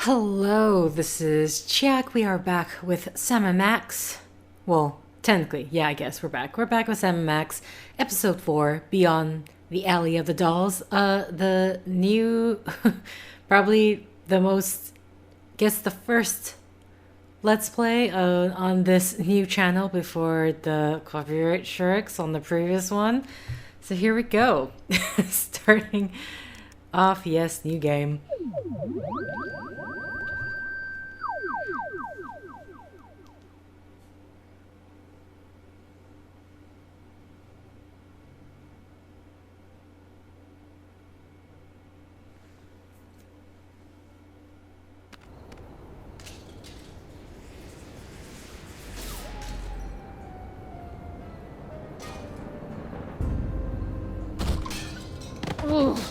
Hello, this is Chiak. We are back with Sam and Max. Well, technically, yeah, I guess we're back. We're back with Sam and Max, episode 4, Beyond the Alley of the Dolls. The new, probably the most, guess the first Let's Play on this new channel before the copyright strikes on the previous one. So here we go. Starting off, yes, new game.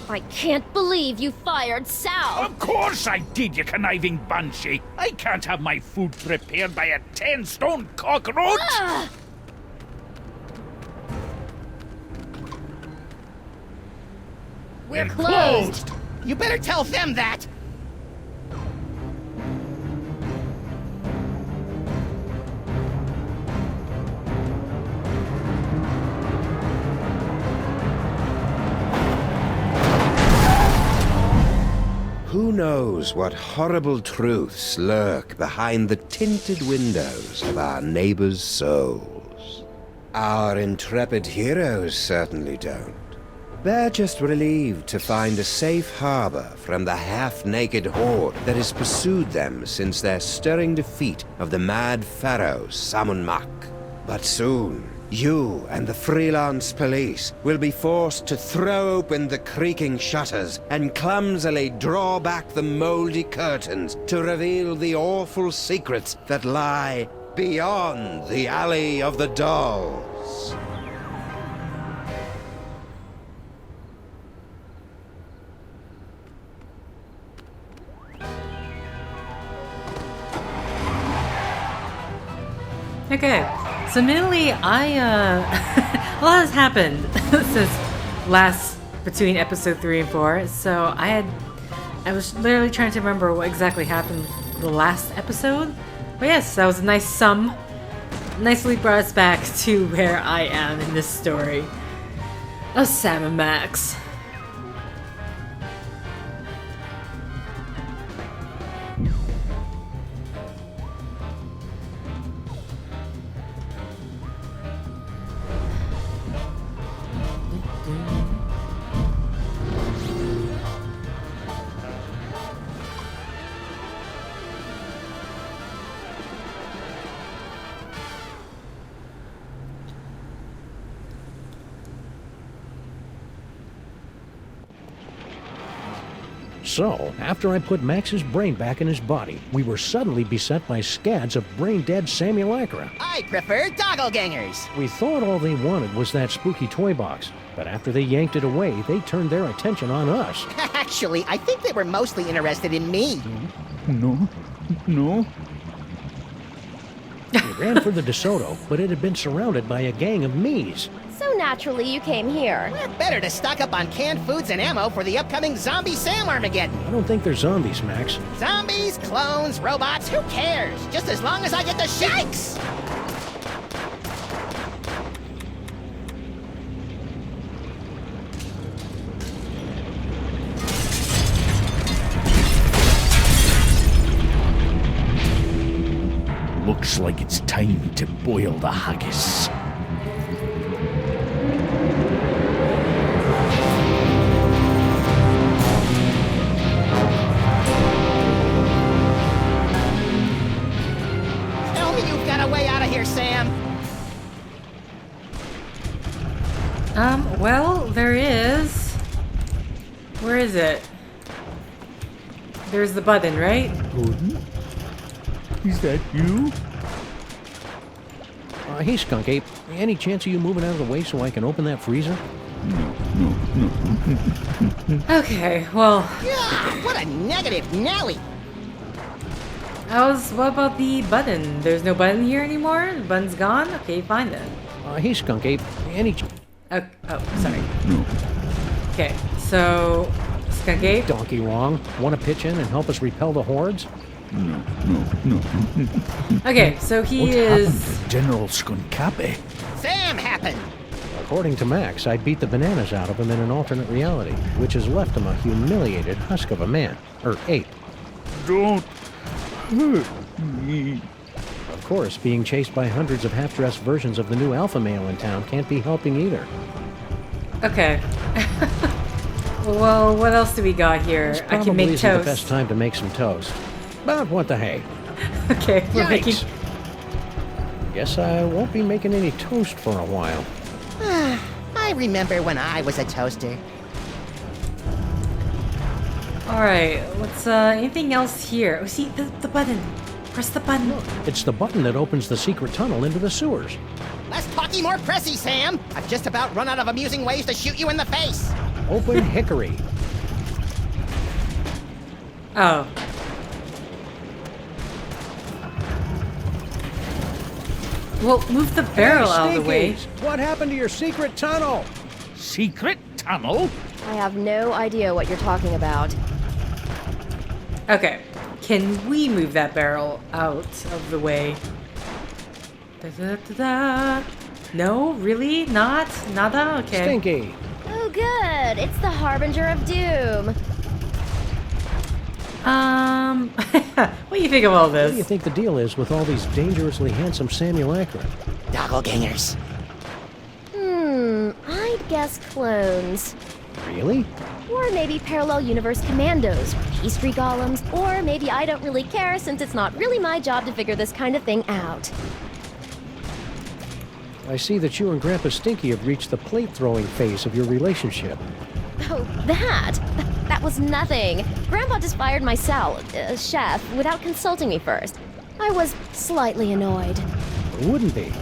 I can't believe you fired Sal! Of course I did, you conniving banshee! I can't have my food prepared by a 10-stone cockroach! We're closed! You better tell them that! Who knows what horrible truths lurk behind the tinted windows of our neighbors' souls? Our intrepid heroes certainly don't. They're just relieved to find a safe harbor from the half-naked horde that has pursued them since their stirring defeat of the mad pharaoh Samunmak. But soon, you and the freelance police will be forced to throw open the creaking shutters and clumsily draw back the moldy curtains to reveal the awful secrets that lie beyond the Alley of the Dolls. Okay, so mainly a lot has happened since between episode 3 and 4. So I was literally trying to remember what exactly happened the last episode. But yes, that was a nice sum. Nicely brought us back to where I am in this story of Sam and Max. So, after I put Max's brain back in his body, we were suddenly beset by scads of brain-dead simulacra. I prefer doppelgangers. We thought all they wanted was that spooky toy box, but after they yanked it away, they turned their attention on us. Actually, I think they were mostly interested in me. No. We ran for the DeSoto, but it had been surrounded by a gang of me's. So naturally you came here. Better to stock up on canned foods and ammo for the upcoming zombie Sam Armageddon. I don't think they're zombies, Max. Zombies, clones, robots, who cares? Just as long as I get the shakes! Looks like it's time to boil the haggis. Tell me you've got a way out of here, Sam. Well, there is. Where is it? There's the button, right? Gordon? Is that you? Hey, Skunkape, any chance of you moving out of the way so I can open that freezer? Okay, well, Yeah, what a negative Nelly. what about the button? There's no button here anymore? The button's gone? Okay, fine then. Hey, Skunkape, any Oh, sorry. Okay, so Skunkape? Donkey wrong. Want to pitch in and help us repel the hordes? Okay, so he What is... happened to General Skunkape? Sam happened. According to Max, I beat the bananas out of him in an alternate reality, which has left him a humiliated husk of a man. Or ape. Don't hurt me. Of course, being chased by hundreds of half-dressed versions of the new alpha male in town can't be helping either. Okay. Well, what else do we got here? This I probably can make isn't toast. the best time to make some toast. But what the hey? Okay, we're making... Yikes. Guess I won't be making any toast for a while. I remember when I was a toaster. Alright, what's, anything else here? Oh, see, the button. Press the button. It's the button that opens the secret tunnel into the sewers. Less talky, more pressy, Sam. I've just about run out of amusing ways to shoot you in the face. Open hickory. Oh. Well, move the barrel Hey, out of the way. Stinkies, what happened to your secret tunnel? Secret tunnel? I have no idea what you're talking about. Okay. Can we move that barrel out of the way? Da-da-da-da. No? Really? Not? Nada? Okay. Stinky. Oh, good. It's the Harbinger of Doom. What do you think of all What do you this? think the deal is with all these dangerously handsome simulacra? Doppelgangers. I'd guess clones. Really? Or maybe parallel universe commandos, pastry golems, or maybe I don't really care since it's not really my job to figure this kind of thing out. I see that you and Grandpa Stinky have reached the plate-throwing phase of your relationship. Oh, that? That was nothing. Grandpa just fired my chef without consulting me first. I was slightly annoyed. It wouldn't be.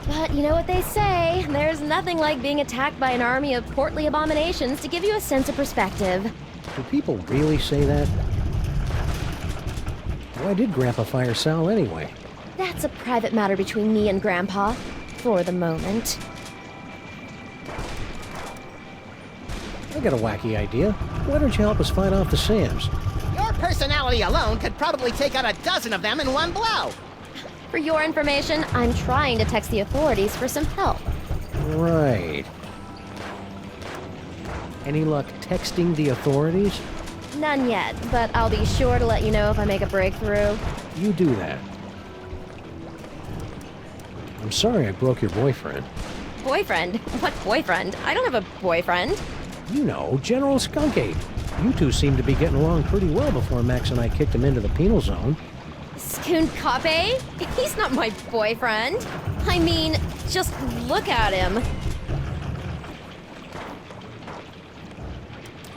But you know what they say, there's nothing like being attacked by an army of portly abominations to give you a sense of perspective. Do people really say that? Why did Grandpa fire Sal anyway? That's a private matter between me and Grandpa, for the moment. I got a wacky idea. Why don't you help us fight off the Sams? Your personality alone could probably take out a dozen of them in one blow. For your information, I'm trying to text the authorities for some help. Right. Any luck texting the authorities? None yet, but I'll be sure to let you know if I make a breakthrough. You do that. I'm sorry I broke your boyfriend. Boyfriend? What boyfriend? I don't have a boyfriend. You know, General Skunkape. You two seemed to be getting along pretty well before Max and I kicked him into the penal zone. Skunkape? He's not my boyfriend. I mean, just look at him.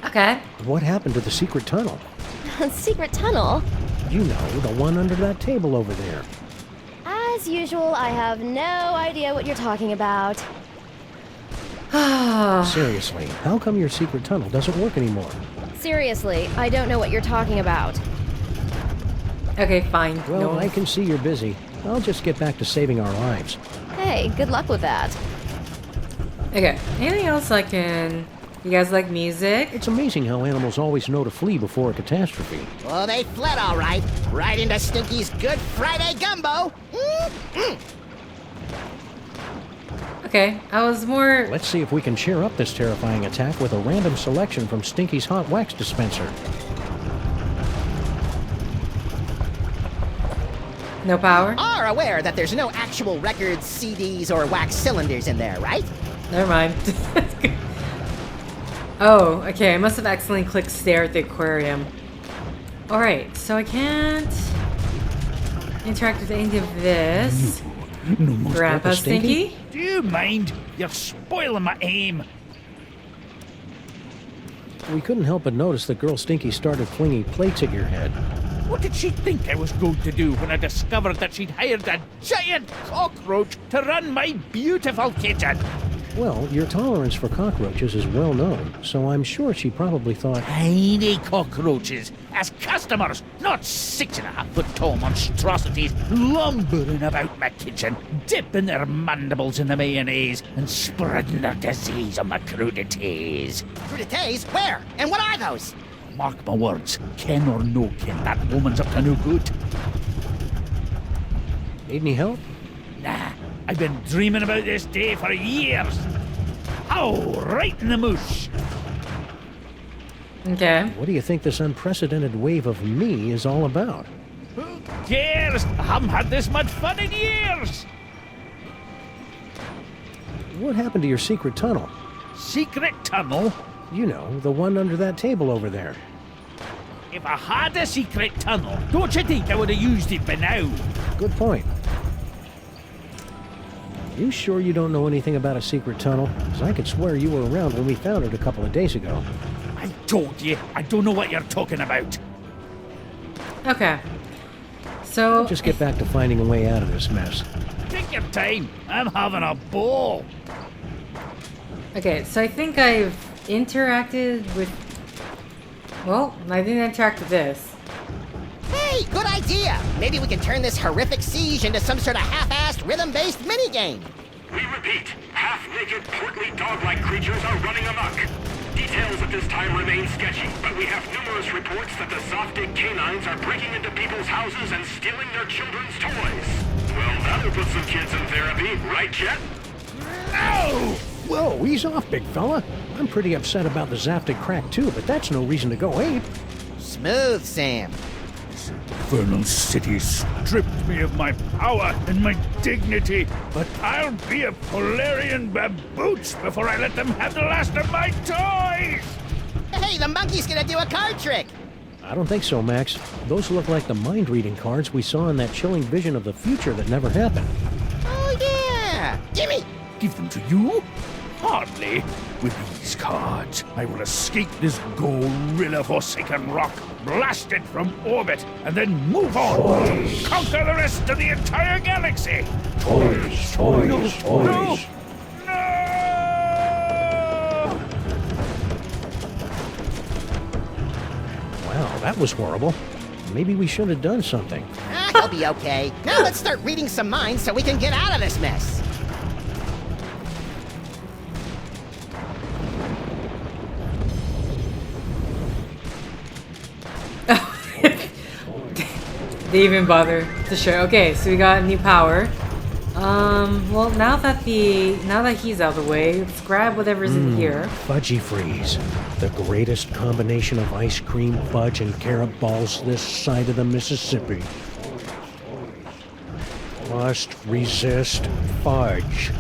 Okay. What happened to the secret tunnel? Secret tunnel? You know, the one under that table over there. As usual, I have no idea what you're talking about. Seriously, how come your secret tunnel doesn't work anymore? Seriously, I don't know what you're talking about. Okay, fine. Well, no. I can see you're busy. I'll just get back to saving our lives. Hey, good luck with that. Okay. Anything else I can... You guys like music? It's amazing how animals always know to flee before a catastrophe. Well, they fled all right. Right into Stinky's Good Friday gumbo. Okay, I was more... Let's see if we can cheer up this terrifying attack with a random selection from Stinky's hot wax dispenser. No power? Are aware that there's no actual records, CDs, or wax cylinders in there, right? Never mind. Oh, okay, I must have accidentally clicked stare at the aquarium. Alright, so I can't interact with any of this. No more. Grandpa Stinky? Stinky? Do you mind? You're spoiling my aim. We couldn't help but notice that girl Stinky started flinging plates at your head. What did she think I was going to do when I discovered that she'd hired a giant cockroach to run my beautiful kitchen? Well, your tolerance for cockroaches is well known, so I'm sure she probably thought, Tiny cockroaches as customers, not 6.5-foot tall monstrosities lumbering about my kitchen, dipping their mandibles in the mayonnaise and spreading their disease on my crudités. Crudités? Where? And what are those? Mark my words, ken or no ken, that woman's up to no good. Need any help? Nah, I've been dreaming about this day for years. Oh, right in the moosh. Okay. What do you think this unprecedented wave of me is all about? Who cares? I haven't had this much fun in years. What happened to your secret tunnel? Secret tunnel? You know, the one under that table over there. If I had a secret tunnel, don't you think I would have used it by now? Good point. You sure you don't know anything about a secret tunnel? 'Cause I could swear you were around when we found it a couple of days ago. I told you, I don't know what you're talking about. Okay. So Just get back to finding a way out of this mess. Take your time, I'm having a ball. okay, so I think I've interacted with. Well, I didn't interact with this. Hey, good idea! Maybe we can turn this horrific siege into some sort of half-assed, rhythm-based minigame. We repeat, half-naked, portly dog-like creatures are running amok. Details at this time remain sketchy, but we have numerous reports that the Zoftig canines are breaking into people's houses and stealing their children's toys. Well, that'll put some kids in therapy, right, Jet? No! Whoa, ease off, big fella. I'm pretty upset about the Zaftig crack too, but that's no reason to go ape. Smooth, Sam. Infernal city stripped me of my power and my dignity, but I'll be a Polarian babooch before I let them have the last of my toys! Hey, the monkey's gonna do a card trick! I don't think so, Max. Those look like the mind-reading cards we saw in that chilling vision of the future that never happened. Oh, yeah! Gimme! Give them to you? Hardly. With these cards, I will escape this gorilla-forsaken rock, blast it from orbit, and then move on. Toys. Conquer the rest of the entire galaxy. Toys, toys, No, toys. no, no! Wow, that was horrible. Maybe we should have done something. Ah, he'll be okay. Now let's start reading some minds so we can get out of this mess. They even bother to show. Okay, so we got new power. Well, now that he's out of the way, let's grab whatever's in here. Fudgy Freeze. The greatest combination of ice cream, fudge, and carrot balls this side of the Mississippi. Must resist fudge.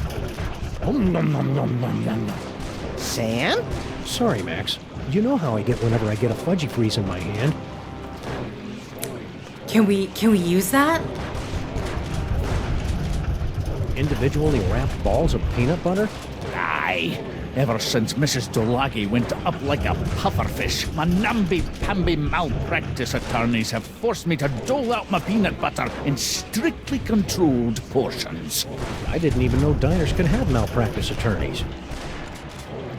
Nom, nom, nom, nom, nom, nom. Sam? Sorry, Max. You know how I get whenever I get a Fudgy Freeze in my hand. Can we use that? Individually wrapped balls of peanut butter? Aye. Ever since Mrs. Dolagi went up like a pufferfish, my namby-pamby malpractice attorneys have forced me to dole out my peanut butter in strictly controlled portions. I didn't even know diners could have malpractice attorneys.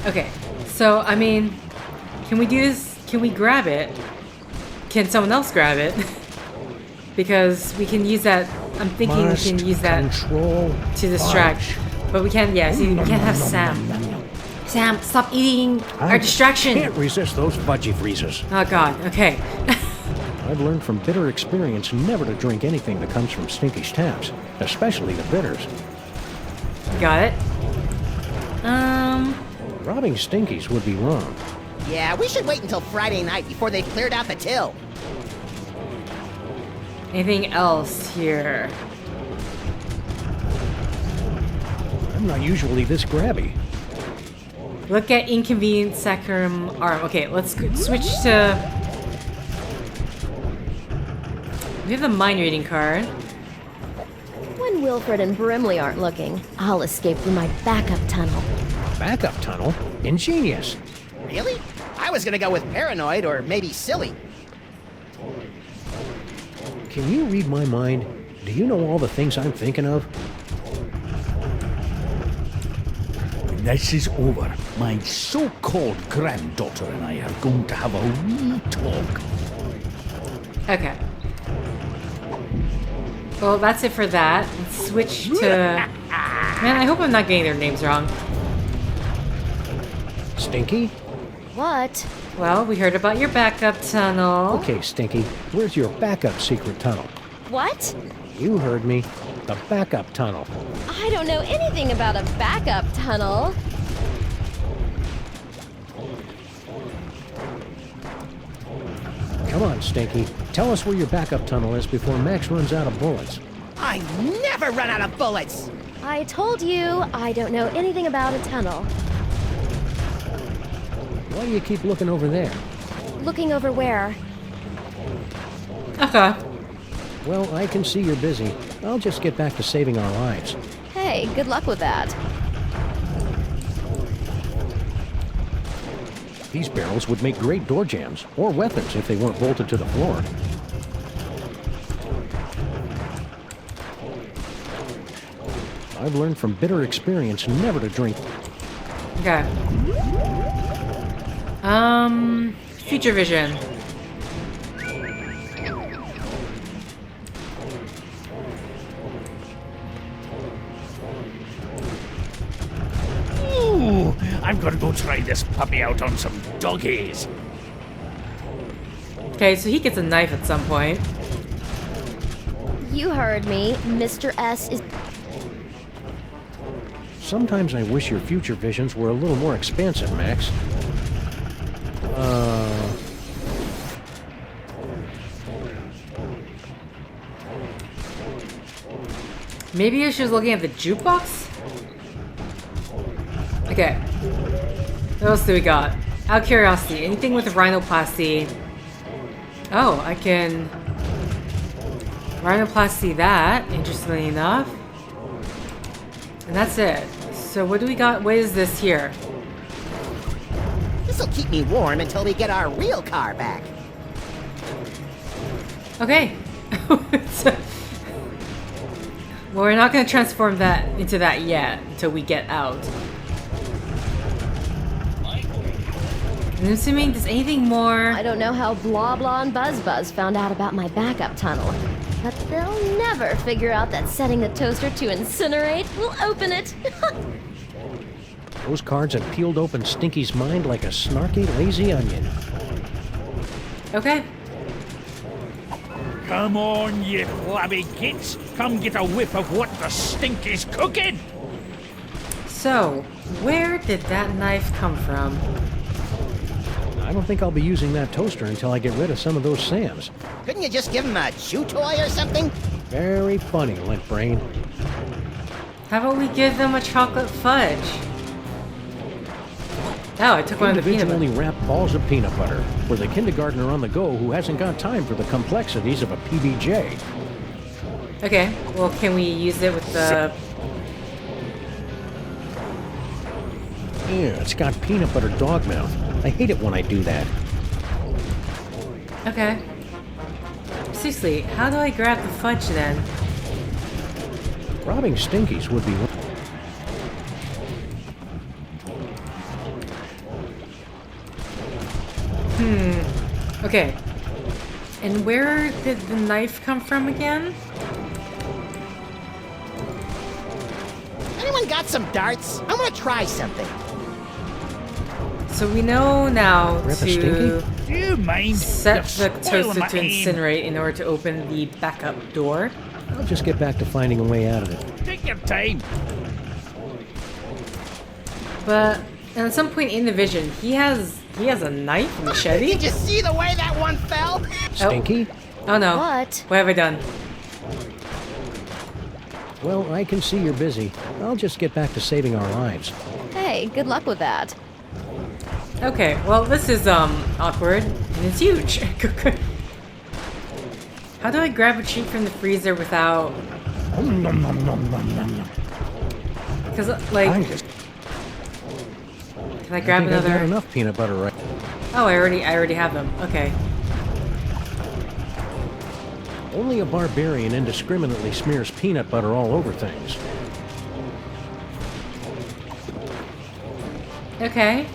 Okay, so I mean, can we do this? Can we grab it? Can someone else grab it? Because we can use that. I'm thinking we can use that control to distract. fudge. But we can't. Yeah, see, we can't have Sam. Sam, stop eating our distraction. Can't resist those Fudgy Freezes. Oh God. Okay. I've learned from bitter experience never to drink anything that comes from Stinky's taps, especially the bitters. Got it. Robbing Stinky's would be wrong. Yeah, we should wait until Friday night before they've cleared out the till. Anything else here? I'm not usually this grabby. Look at inconvenient sacrum arm. Okay, let's switch to. We have the mind reading card. When Wilfred and Brimley aren't looking, I'll escape through my backup tunnel. Backup tunnel? Ingenious. Really? I was gonna go with paranoid or maybe silly. Can you read my mind? Do you know all the things I'm thinking of? When this is over, my so-called granddaughter and I are going to have a wee talk. Okay. Well, that's it for that. Let's switch to. Man, I hope I'm not getting their names wrong. Stinky? What? Well, we heard about your backup tunnel. Okay, Stinky, where's your backup secret tunnel? What? You heard me. The backup tunnel. I don't know anything about a backup tunnel. Come on, Stinky. Tell us where your backup tunnel is before Max runs out of bullets. I never run out of bullets! I told you, I don't know anything about a tunnel. Why do you keep looking over there? Looking over where? Okay. Well, I can see you're busy. I'll just get back to saving our lives. Hey, good luck with that. These barrels would make great door jams, or weapons if they weren't bolted to the floor. I've learned from bitter experience never to drink. Okay. Future vision. Ooh, I'm gonna go try this puppy out on some doggies. Okay, so he gets a knife at some point. You heard me. Mr. S is... Sometimes I wish your future visions were a little more expansive, Max. Maybe she was looking at the jukebox? Okay. What else do we got? Out of curiosity, anything with rhinoplasty? Oh, I can rhinoplasty that, interestingly enough. And that's it. So what do we got? What is this here? This'll keep me warm until we get our real car back. Okay. Well, we're not going to transform that into that yet until we get out. I'm assuming there's anything more. I don't know how Blah Blah and Buzz Buzz found out about my backup tunnel, but they'll never figure out that setting the toaster to incinerate will open it. Those cards have peeled open Stinky's mind like a snarky, lazy onion. Okay. Come on, you flabby kids. Come get a whiff of what the stink is cooking. So, where did that knife come from? I don't think I'll be using that toaster until I get rid of some of those Sams. Couldn't you just give him a chew toy or something? Very funny, Lint Brain. How about we give them a chocolate fudge? Oh, I took one of the peanut Individually butter. wrapped balls of peanut butter for the kindergartner on the go who hasn't got time for the complexities of a PBJ. Okay, well, can we use it with the... Yeah, it's got peanut butter dog mouth. I hate it when I do that. Okay. Seriously, how do I grab the fudge then? Robbing Stinkies would be... Okay. And where did the knife come from again? Anyone got some darts? I want to try something. So we know now Grab a to Stinky? Do you mind? set You're the spoiling toaster my to aim. incinerate in order to open the backup door. I'll just get back to finding a way out of it. Take your time. But at some point in the vision, he has a knife, a machete. Did you see the way that one fell? Stinky? Oh no. What? What have I done? Well, I can see you're busy. I'll just get back to saving our lives. Hey, good luck with that. Okay, well this is awkward and it's huge. How do I grab a treat from the freezer without? Because like, I'm just... can I grab I think I've got another? enough peanut butter right. Oh, I already have them. Okay. Only a barbarian indiscriminately smears peanut butter all over things. Okay.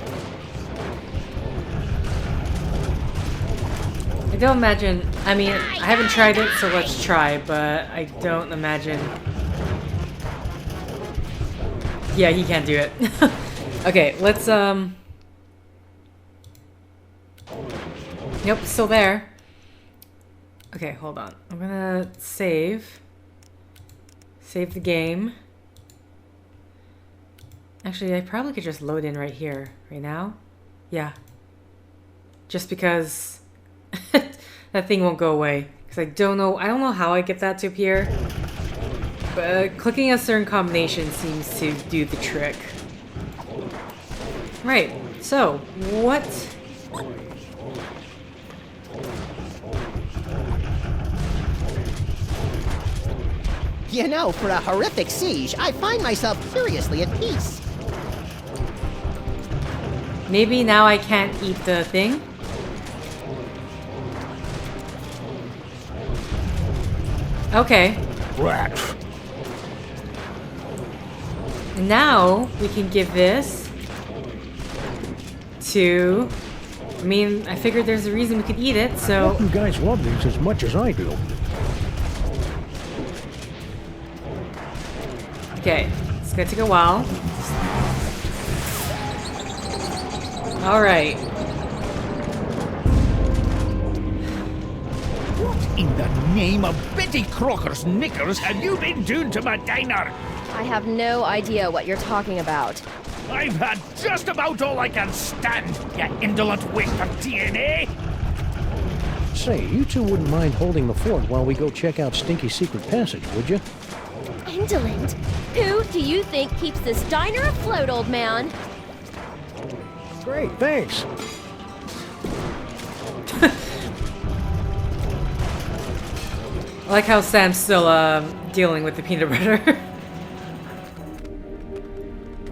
I don't imagine. I mean, I haven't tried it, so let's try. But I don't imagine. Yeah, he can't do it. Okay, let's Nope, still there. Okay, hold on. I'm gonna save. Save the game. Actually, I probably could just load in right here, right now. Yeah. Just because that thing won't go away. Because I don't know how I get that to appear. But clicking a certain combination seems to do the trick. Right, so, what? You know, for a horrific siege, I find myself curiously at peace. Maybe now I can't eat the thing? Okay. Rat. And now we can give this to... I mean, I figured there's a reason we could eat it, I so... hope you guys love these as much as I do. Okay, it's gonna take a while. Alright. What in the name of Betty Crocker's knickers have you been doing to my diner? I have no idea what you're talking about. I've had just about all I can stand, you indolent waste of DNA! Say, you two wouldn't mind holding the fort while we go check out Stinky's secret passage, would you? Indolent? Who do you think keeps this diner afloat, old man? Great, thanks. I like how Sam's still dealing with the peanut butter.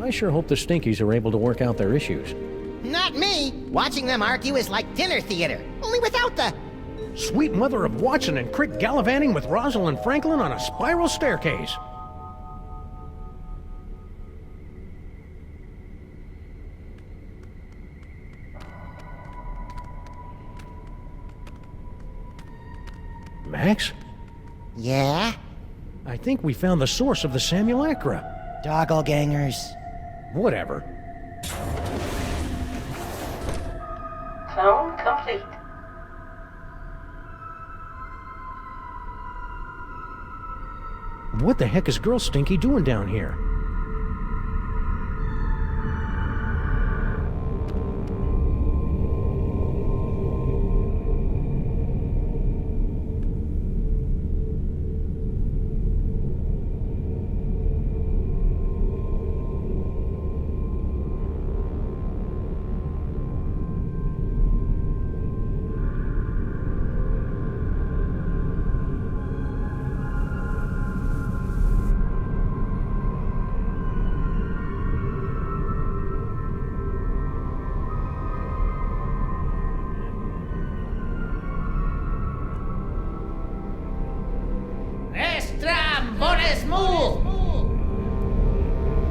I sure hope the Stinkies are able to work out their issues. Not me. Watching them argue is like dinner theater, only without the... Sweet mother of Watson and Crick gallivanting with Rosalind Franklin on a spiral staircase. Max? Yeah? I think we found the source of the Simulacra. Doppelgangers. Whatever. Clone complete. What the heck is Girl Stinky doing down here?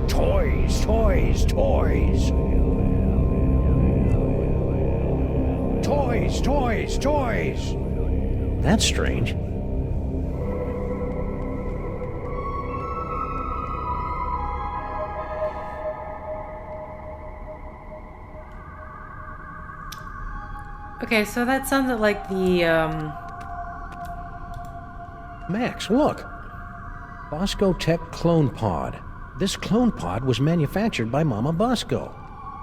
Toys, toys, toys. Toys, toys, toys. That's strange. Okay, so that sounded like the, Max, look. Bosco Tech Clone Pod. This clone pod was manufactured by Mama Bosco.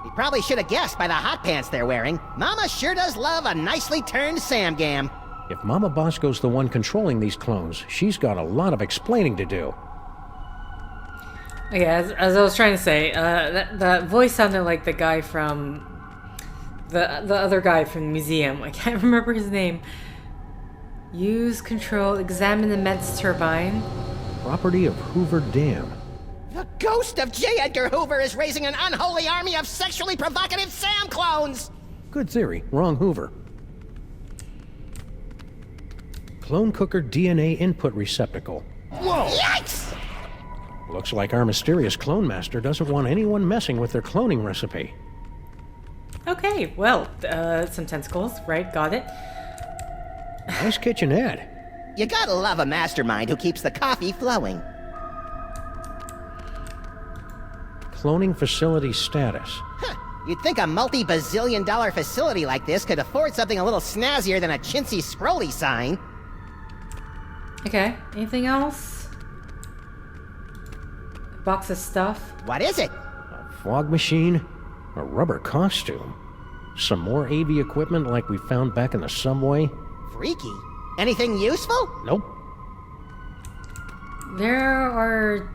You probably should have guessed by the hot pants they're wearing. Mama sure does love a nicely turned Samgam. If Mama Bosco's the one controlling these clones, she's got a lot of explaining to do. okay, as I was trying to say, that voice sounded like the guy from, the other guy from the museum. I can't remember his name. Use control, examine the Metz turbine. Property of Hoover Dam. The ghost of J. Edgar Hoover is raising an unholy army of sexually provocative Sam clones! Good theory. Wrong Hoover. Clone cooker DNA input receptacle. Whoa! Yikes! Looks like our mysterious clone master doesn't want anyone messing with their cloning recipe. Okay, well, some tentacles, right? Got it. Nice kitchenette. You gotta love a mastermind who keeps the coffee flowing. Cloning facility status. Huh. You'd think a multi-bazillion-dollar facility like this could afford something a little snazzier than a chintzy scrolly sign. Okay, anything else? Box of stuff. What is it? A fog machine? A rubber costume? Some more AV equipment like we found back in the subway? Freaky. Anything useful? Nope. There are...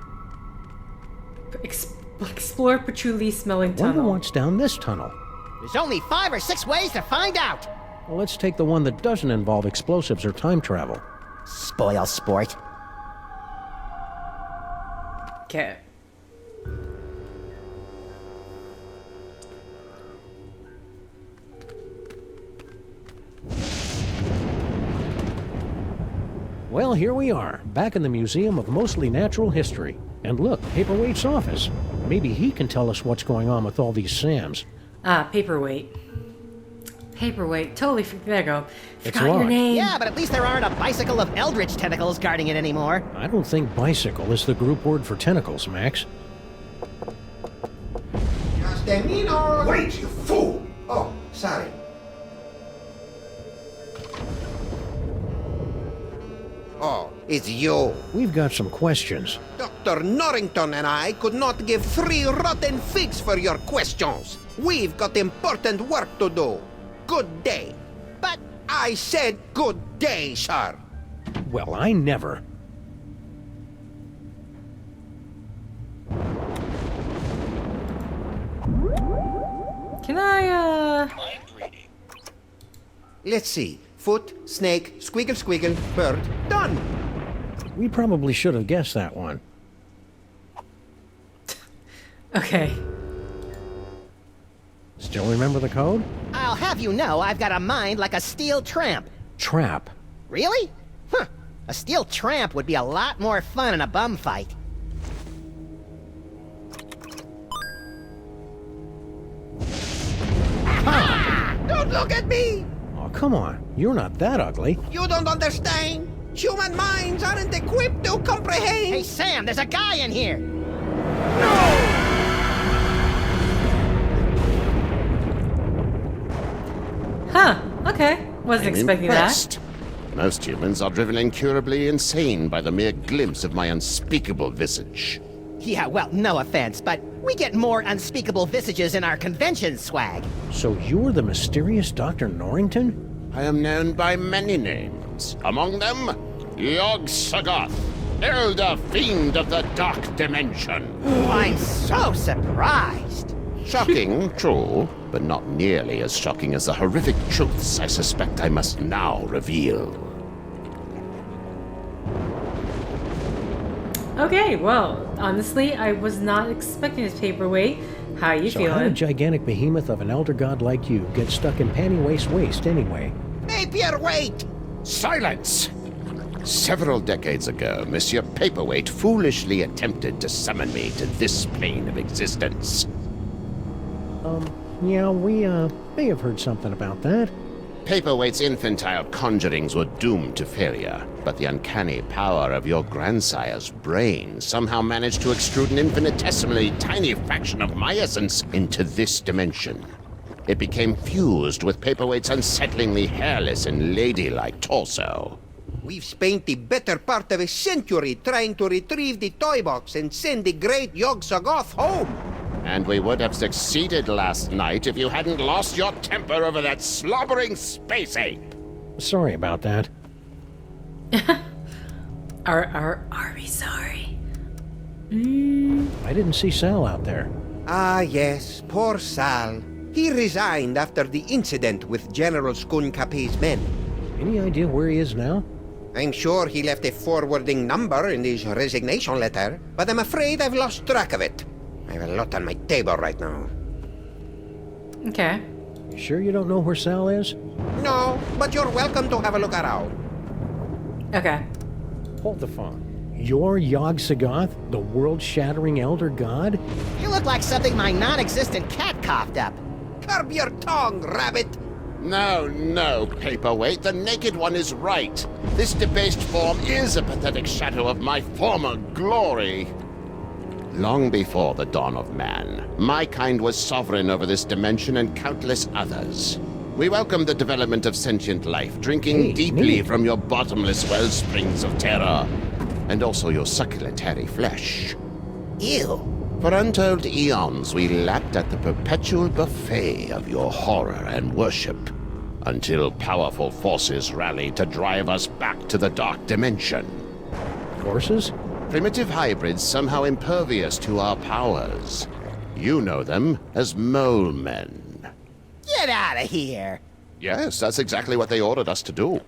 Explore patchouli smelling Wonder tunnel. what's down this tunnel. There's only 5 or 6 ways to find out. Well, let's take the one that doesn't involve explosives or time travel. Spoil sport. Okay. Well, here we are, back in the Museum of Mostly Natural History. And look, Paperweight's office. Maybe he can tell us what's going on with all these Sams. Ah, Paperweight. Paperweight. Totally. There you go. It's Forgot your locked. name. Yeah, but at least there aren't a bicycle of eldritch tentacles guarding it anymore. I don't think bicycle is the group word for tentacles, Max. Wait, you fool! Oh, sorry. Oh, it's you. We've got some questions. Dr. Norrington and I could not give 3 rotten figs for your questions. We've got important work to do. Good day. But I said good day, sir. Well, I never. Can I, Let's see. Foot, snake, squiggle squiggle, bird. Done. We probably should have guessed that one. Okay. Still remember the code? I'll have you know I've got a mind like a steel tramp. Trap. Really? Huh. A steel tramp would be a lot more fun in a bum fight. Don't look at me. Oh, come on. You're not that ugly. You don't understand. Human minds aren't equipped to comprehend. Hey, Sam, there's a guy in here. Huh. Okay. Wasn't expecting Impressed. Most humans are driven incurably insane by the mere glimpse of my unspeakable visage. Yeah, well, no offense, but we get more unspeakable visages in our convention swag. So you're the mysterious Dr. Norrington? I am known by many names. Among them, Yog-Sothoth, Elder Fiend of the Dark Dimension. I'm so surprised. Shocking, true, but not nearly as shocking as the horrific truths I suspect I must now reveal. Okay, well, honestly, I was not expecting this Paperweight. How you So how feeling? did gigantic behemoth of an elder god like you get stuck in panty waist anyway? Paperweight. Silence! Several decades ago, Monsieur Paperweight foolishly attempted to summon me to this plane of existence. Yeah, we, may have heard something about that. Paperweight's infantile conjurings were doomed to failure, but the uncanny power of your grandsire's brain somehow managed to extrude an infinitesimally tiny fraction of my essence into this dimension. It became fused with Paperweight's unsettlingly hairless and ladylike torso. We've spent the better part of a century trying to retrieve the toy box and send the great Yog-Sothoth home. And we would have succeeded last night if you hadn't lost your temper over that slobbering space ape. Sorry about that. Are we sorry? I didn't see Sal out there. Ah, yes, poor Sal. He resigned after the incident with General Skunkape's men. Any idea where he is now? I'm sure he left a forwarding number in his resignation letter, but I'm afraid I've lost track of it. I have a lot on my table right now. Okay. You sure you don't know where Sal is? No, but you're welcome to have a look around. Okay. Hold the phone. You're Yog-Sothoth, the world-shattering elder god? You look like something my non-existent cat coughed up. Curb your tongue, rabbit! No, Paperweight, the Naked One is right. This debased form is a pathetic shadow of my former glory. Long before the dawn of man, my kind was sovereign over this dimension and countless others. We welcome the development of sentient life, drinking deeply from your bottomless wellsprings of terror, and also your succulent hairy flesh. Ew. For untold eons, we lapped at the perpetual buffet of your horror and worship, until powerful forces rallied to drive us back to the dark dimension. Forces? Primitive hybrids somehow impervious to our powers. You know them as mole men. Get out of here. Yes, that's exactly what they ordered us to do.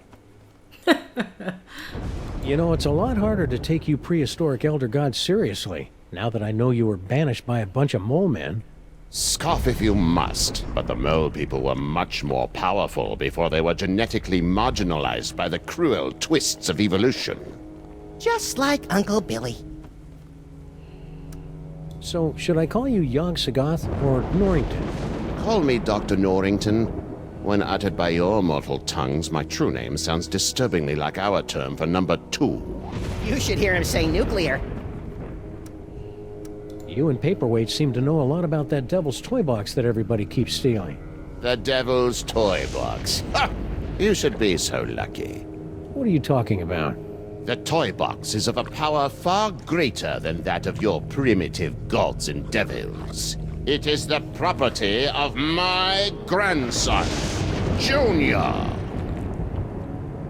You know, it's a lot harder to take you prehistoric elder gods seriously, now that I know you were banished by a bunch of mole men. Scoff if you must, but the mole people were much more powerful before they were genetically marginalized by the cruel twists of evolution. Just like Uncle Billy. So, should I call you Yog-Sothoth or Norrington? Call me Dr. Norrington. When uttered by your mortal tongues, my true name sounds disturbingly like our term for number 2. You should hear him say nuclear. You and Paperweight seem to know a lot about that devil's toy box that everybody keeps stealing. The Devil's Toy Box. Ha! You should be so lucky. What are you talking about? The toy box is of a power far greater than that of your primitive gods and devils. It is the property of my grandson, Junior.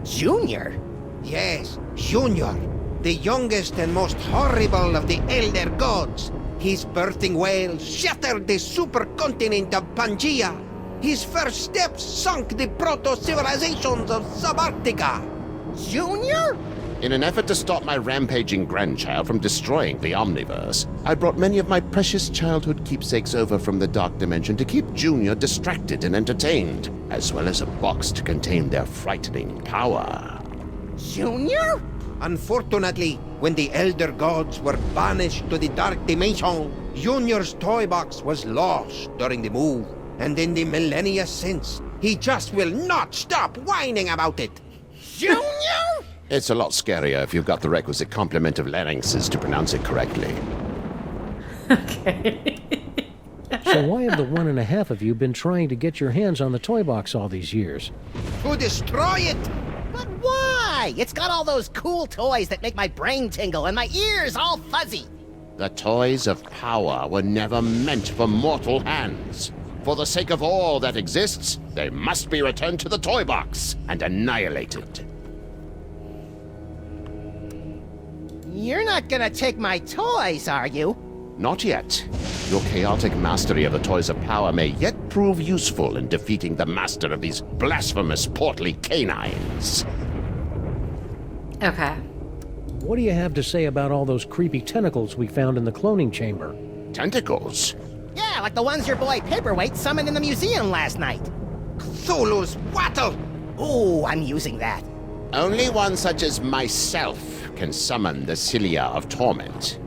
Junior? Yes, Junior, the youngest and most horrible of the Elder Gods. His birthing wails shattered the supercontinent of Pangaea. His first steps sunk the proto-civilizations of Subarctica. Junior? In an effort to stop my rampaging grandchild from destroying the Omniverse, I brought many of my precious childhood keepsakes over from the Dark Dimension to keep Junior distracted and entertained, as well as a box to contain their frightening power. Junior? Unfortunately, when the Elder Gods were banished to the Dark Dimension, Junior's toy box was lost during the move, and in the millennia since, he just will not stop whining about it. Junior? It's a lot scarier if you've got the requisite complement of larynxes to pronounce it correctly. Okay. So why have the 1.5 of you been trying to get your hands on the toy box all these years? To destroy it! But why? It's got all those cool toys that make my brain tingle and my ears all fuzzy. The toys of power were never meant for mortal hands. For the sake of all that exists, they must be returned to the toy box and annihilated. You're not gonna take my toys, are you? Not yet. Your chaotic mastery of the toys of power may yet prove useful in defeating the master of these blasphemous portly canines. Okay. What do you have to say about all those creepy tentacles we found in the cloning chamber? Tentacles? Yeah, like the ones your boy Paperweight summoned in the museum last night. Cthulhu's wattle! Ooh, I'm using that. Only one such as myself can summon the Cilia of Torment.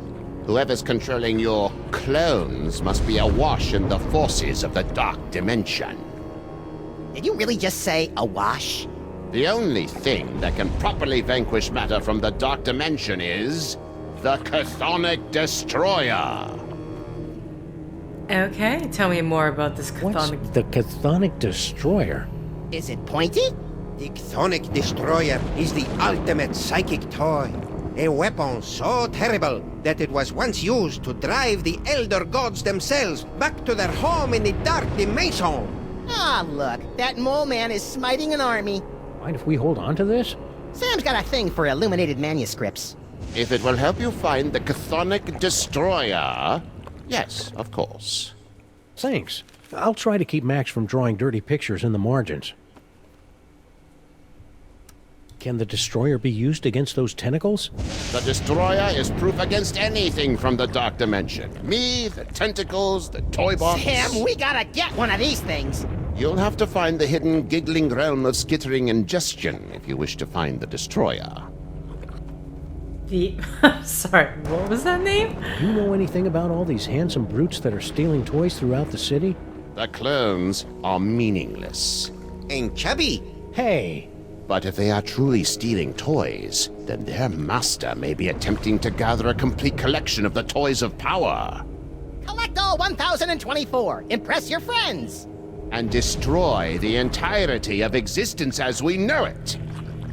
Whoever's controlling your clones must be awash in the forces of the Dark Dimension. Did you really just say awash? The only thing that can properly vanquish matter from the Dark Dimension is the Chthonic Destroyer. Okay, tell me more about this What's chthonic. the Chthonic Destroyer? Is it pointy? The Chthonic Destroyer is the ultimate psychic toy. A weapon so terrible that it was once used to drive the Elder Gods themselves back to their home in the Dark Dimension. Ah, look, that mole man is smiting an army. Mind if we hold on to this? Sam's got a thing for illuminated manuscripts. If it will help you find the Chthonic Destroyer, yes, of course. Thanks. I'll try to keep Max from drawing dirty pictures in the margins. Can the Destroyer be used against those tentacles? The Destroyer is proof against anything from the Dark Dimension. Me, the tentacles, the toy box. Sam, we gotta get one of these things. You'll have to find the hidden giggling realm of skittering ingestion if you wish to find the Destroyer. The sorry, what was that name? Do you know anything about all these handsome brutes that are stealing toys throughout the city? The clones are meaningless. And chubby. Hey, But if they are truly stealing toys, then their master may be attempting to gather a complete collection of the toys of power. Collect all 1,024. Impress your friends. And destroy the entirety of existence as we know it.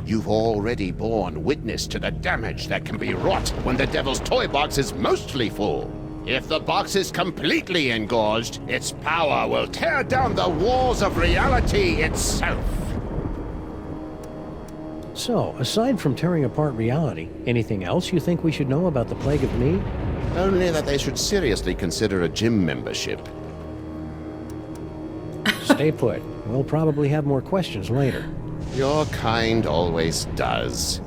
You've already borne witness to the damage that can be wrought when the devil's toy box is mostly full. If the box is completely engorged, its power will tear down the walls of reality itself. So, aside from tearing apart reality, anything else you think we should know about the Plague of Me? Only that they should seriously consider a gym membership. Stay put. We'll probably have more questions later. Your kind always does.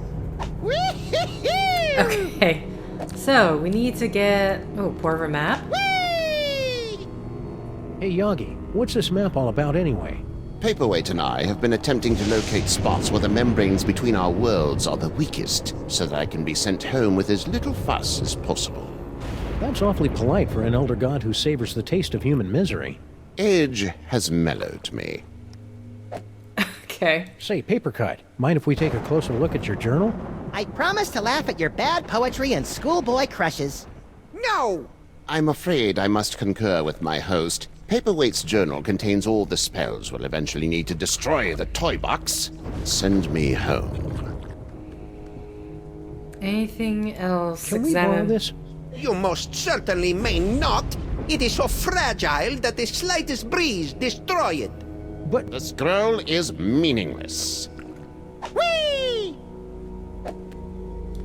Okay. So, we need to get... Oh, part of a map? Hey, Yagi, what's this map all about anyway? Paperweight and I have been attempting to locate spots where the membranes between our worlds are the weakest, so that I can be sent home with as little fuss as possible. That's awfully polite for an elder god who savors the taste of human misery. Age has mellowed me. Okay. Say, Papercut, mind if we take a closer look at your journal? I promise to laugh at your bad poetry and schoolboy crushes. No! I'm afraid I must concur with my host. Paperweight's journal contains all the spells we'll eventually need to destroy the toy box. Send me home. Anything else? Can we borrow this? You most certainly may not. It is so fragile that the slightest breeze destroy it. But The scroll is meaningless. Whee!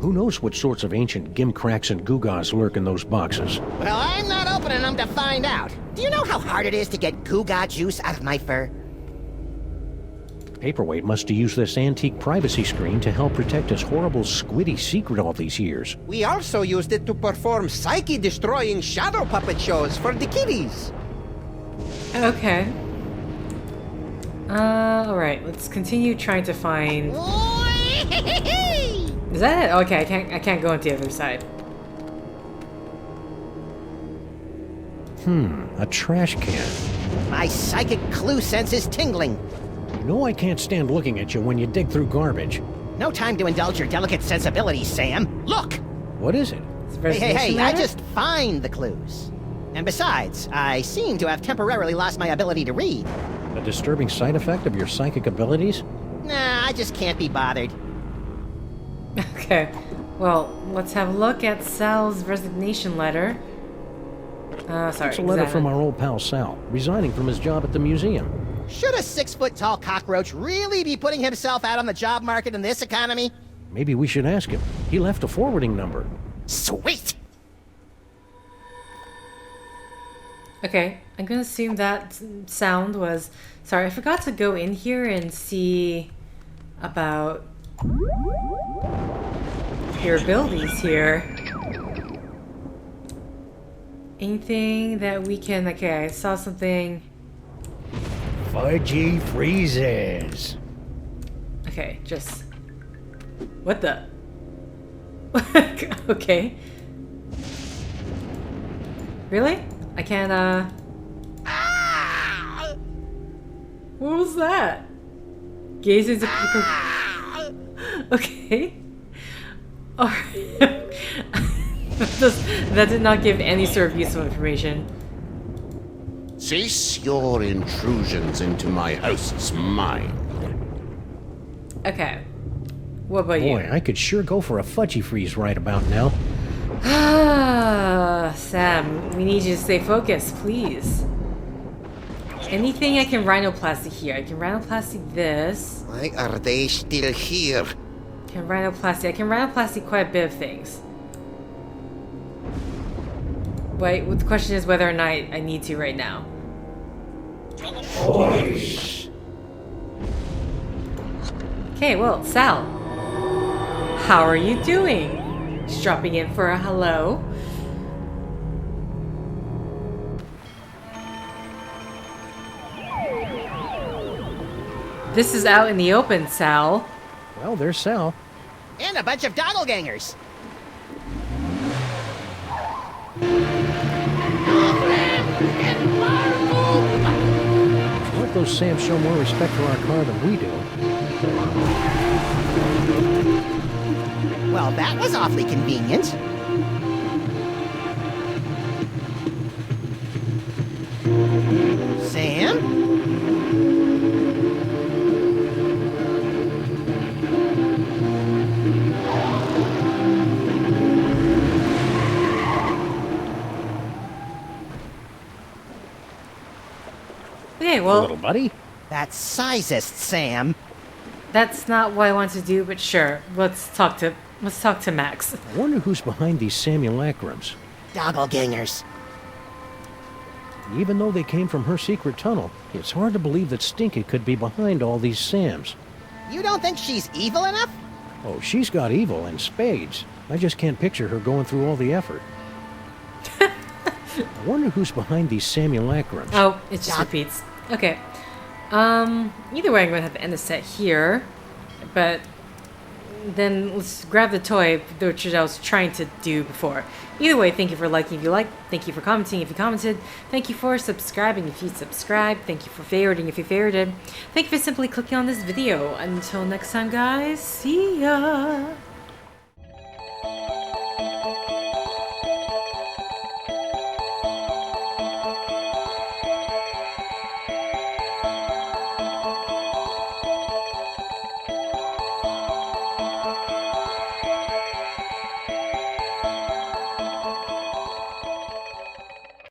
who knows what sorts of ancient gimcracks and gewgaws lurk in those boxes? Well, I'm not opening them to find out. Do you know how hard it is to get Guga juice out of my fur? Paperweight must have used this antique privacy screen to help protect his horrible squiddy secret all these years. We also used it to perform psyche-destroying shadow puppet shows for the kiddies. Okay. Alright, let's continue trying to find... Is that it? Okay, I can't go into the other side. A trash can. My psychic clue sense is tingling. You know I can't stand looking at you when you dig through garbage. No time to indulge your delicate sensibilities, Sam. Look! What is it? Hey, I just find the clues. And besides, I seem to have temporarily lost my ability to read. A disturbing side effect of your psychic abilities? Nah, I just can't be bothered. Okay. Well, let's have a look at Sal's resignation letter. Sorry. It's a letter examine. from our old pal Sal, resigning from his job at the museum. Should a 6-foot-tall cockroach really be putting himself out on the job market in this economy? Maybe we should ask him. He left a forwarding number. Sweet! Okay, I'm gonna assume that sound was... Sorry, I forgot to go in here and see about your abilities here. Anything that we can... Okay, I saw something... Fudgy freezes. Okay, just... What the... Okay. Really? I can't, What was that? Gaze into people... Okay. Alright. That did not give any sort of useful information. Cease your intrusions into my host's mind. Okay. What about you? Boy, I could sure go for a fudgy freeze right about now. Sam, we need you to stay focused, please. Anything I can rhinoplasty here. I can rhinoplasty this. Why are they still here? I can rhinoplasty quite a bit of things. Wait, the question is whether or not I need to right now. Okay, well, Sal. How are you doing? Just dropping in for a hello. This is out in the open, Sal. Well, there's Sal. And a bunch of doppelgangers. Let those Sams show more respect for our car than we do. Well, that was awfully convenient. Sam? Okay, well, Little buddy. That's sizest, Sam. that's not what I want to do, but sure. Let's talk to Max. I wonder who's behind these simulacrums. Doppelgangers. Even though they came from her secret tunnel, it's hard to believe that Stinky could be behind all these Sams. You don't think she's evil enough? Oh, she's got evil in spades. I just can't picture her going through all the effort. I wonder who's behind these simulacrums. Oh, it just repeats. Okay. Either way, I'm gonna have to end the set here. But then let's grab the toy, which I was trying to do before. Either way, thank you for liking if you liked. Thank you for commenting if you commented. Thank you for subscribing if you subscribed. Thank you for favoriting if you favorited. Thank you for simply clicking on this video. Until next time, guys. See ya!